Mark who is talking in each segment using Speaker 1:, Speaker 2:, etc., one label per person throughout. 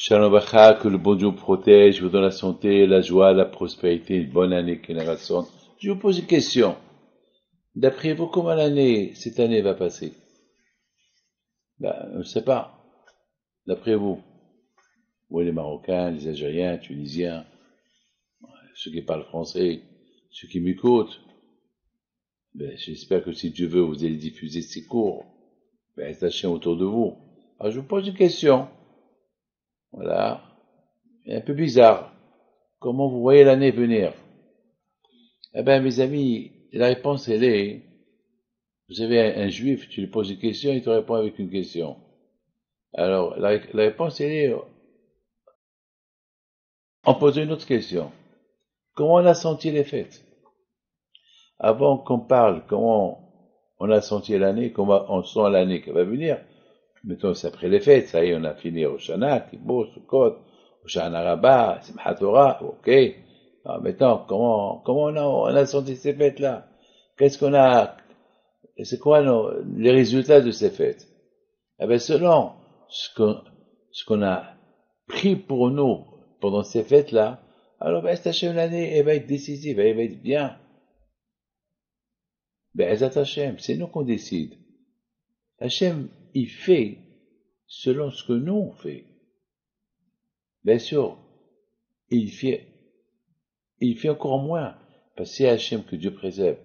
Speaker 1: Shalom Bacha, que le bon Dieu vous protège, vous donne la santé, la joie, la prospérité, une bonne année qui nous rassemble. Je vous pose une question. D'après vous, comment cette année va passer? Ben, je ne sais pas. D'après vous, les Marocains, les Algériens, les Tunisiens, ceux qui parlent français, ceux qui m'écoutent, ben, j'espère que si Dieu veut, vous allez diffuser ces cours. Ben, attachez autour de vous. Alors, je vous pose une question. Voilà. Un peu bizarre. Comment vous voyez l'année venir? Eh ben, mes amis, la réponse, elle est, vous avez un juif, tu lui poses une question, il te répond avec une question. Alors, la réponse, elle est, on pose une autre question. Comment on a senti les fêtes? Avant qu'on parle comment on a senti l'année, comment on sent l'année qui va venir, mettons, c'est après les fêtes, ça y est, on a fini Roshana, Kippur, Sukkot, Hoshana Rabbah, Simchat Torah, ok. Alors maintenant, comment on a senti ces fêtes-là? Qu'est-ce qu'on a, c'est quoi les résultats de ces fêtes? Eh bien, selon ce qu'on a pris pour nous pendant ces fêtes-là, alors, ben, l'année, elle va être décisive, elle va être bien. Ben, Ezat Hashem, c'est nous qu'on décide. Hashem, il fait selon ce que nous on fait. Bien sûr, il fait, il fait encore moins. Parce que c'est Hashem que Dieu préserve.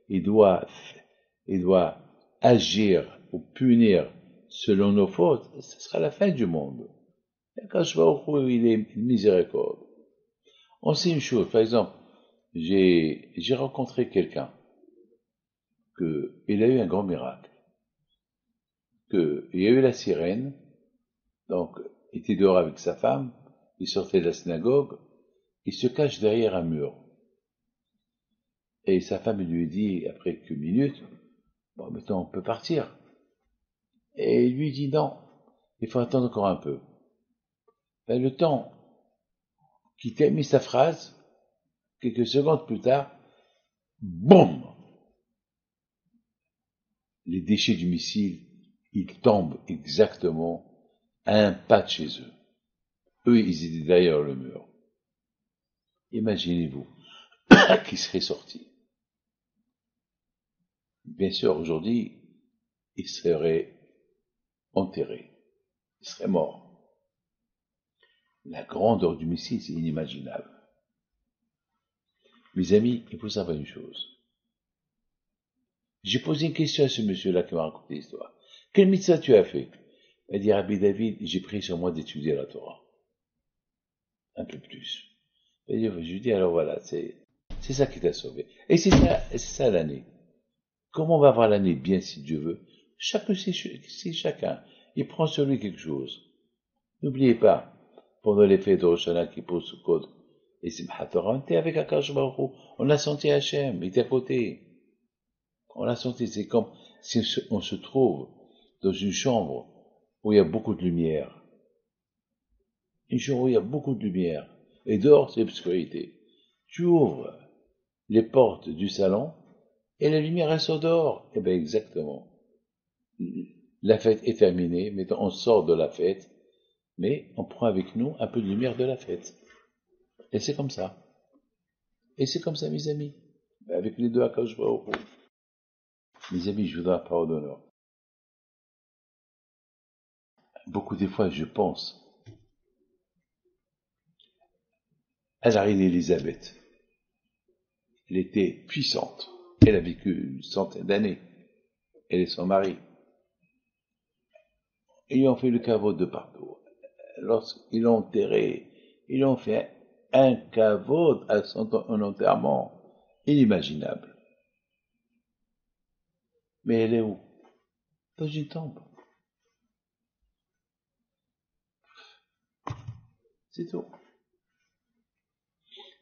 Speaker 1: Il doit, il doit agir ou punir selon nos fautes. Ce sera la fin du monde. Et quand je vois où il est miséricorde. On sait une chose, par exemple, j'ai rencontré quelqu'un il a eu un grand miracle. Il y a eu la sirène, donc il était dehors avec sa femme, il sortait de la synagogue, il se cache derrière un mur. Et sa femme lui dit, après quelques minutes, bon, maintenant on peut partir. Et il lui dit non, il faut attendre encore un peu. Et le temps qu'il termine sa phrase, quelques secondes plus tard, boum! Les déchets du missile, ils tombent exactement à un pas de chez eux. Eux, ils étaient derrière le mur. Imaginez-vous qui serait sorti. Bien sûr, aujourd'hui, il serait enterré. Il serait mort. La grandeur du missile, c'est inimaginable. Mes amis, il faut savoir une chose. J'ai posé une question à ce monsieur-là qui m'a raconté l'histoire. Quel mitzvah tu as fait? Il a dit, Rabbi David, j'ai pris sur moi d'étudier la Torah. Un peu plus. Et je lui dis, alors voilà, c'est ça qui t'a sauvé. Et c'est ça l'année. Comment on va voir l'année bien si Dieu veut? C'est chacun. Il prend sur lui quelque chose. N'oubliez pas, pendant les fêtes de Rosh Hashanah, Kippur, Sukkot et Simchat Torah, on était avec Akash Baruch Hu. On a senti Hachem, il était à côté. On l'a senti, c'est comme si on se trouve dans une chambre où il y a beaucoup de lumière. Une chambre où il y a beaucoup de lumière. Et dehors, c'est l'obscurité. Tu ouvres les portes du salon et la lumière elle sort dehors. Eh bien, exactement. La fête est terminée, mais on sort de la fête, mais on prend avec nous un peu de lumière de la fête. Et c'est comme ça. Et c'est comme ça, mes amis. Avec les deux à je vois au bout. Mes amis, je vous donne la parole d'honneur. Beaucoup des fois, je pense à la reine Élisabeth. Elle était puissante. Elle a vécu une centaine d'années. Elle et son mari. Ils ont fait le caveau de partout. Lorsqu'ils l'ont enterré, ils ont fait un caveau à son enterrement inimaginable. Mais elle est où? Dans une tombe. C'est tout.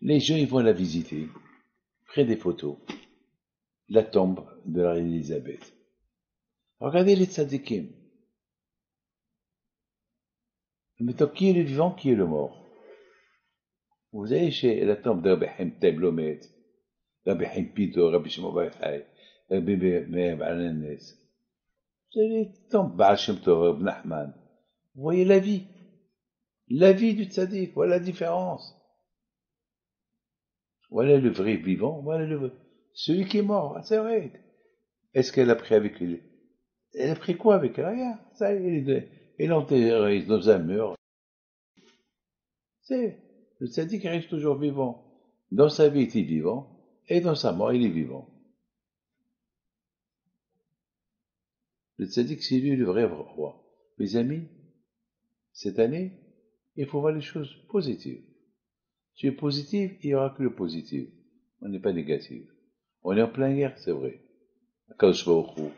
Speaker 1: Les gens, ils vont la visiter, prennent des photos. La tombe de la reine Elisabeth. Regardez les tzadikim. Mettons, qui est le vivant, qui est le mort? Vous allez chez la tombe de Rabbi Haim Tablomet, Rabbi Haim Pito, Rabbi Shimon Bar Yochai, Rabbi Meir Bananes. Vous allez tombe Baal Shem Tov, Ibn Ahman. Vous voyez la vie. La vie du tzaddik, voilà la différence. Voilà le vrai vivant, voilà celui qui est mort, c'est vrai. Est-ce qu'elle a pris avec lui? Elle a pris quoi avec elle? Rien. Ça, il est enterré dans un mur. C'est, le tzaddik reste toujours vivant. Dans sa vie, il est vivant, et dans sa mort, il est vivant. Le tzaddik, c'est lui le vrai roi. Mes amis, cette année, il faut voir les choses positives. Tu es positif, il n'y aura que le positif. On n'est pas négatif. On est en pleine guerre, c'est vrai. Akadosh Baruch Hu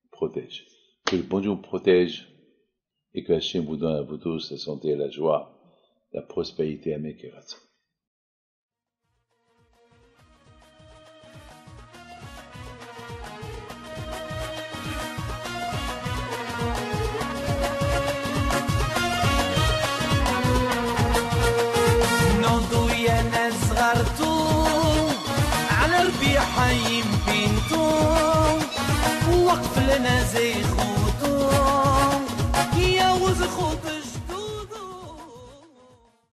Speaker 1: protège. Que le bon Dieu vous protège et que Hachem vous donne à vous tous la santé, la joie, la prospérité à Mekerat.
Speaker 2: على ربيع حي بنتو وقف لنا زي خو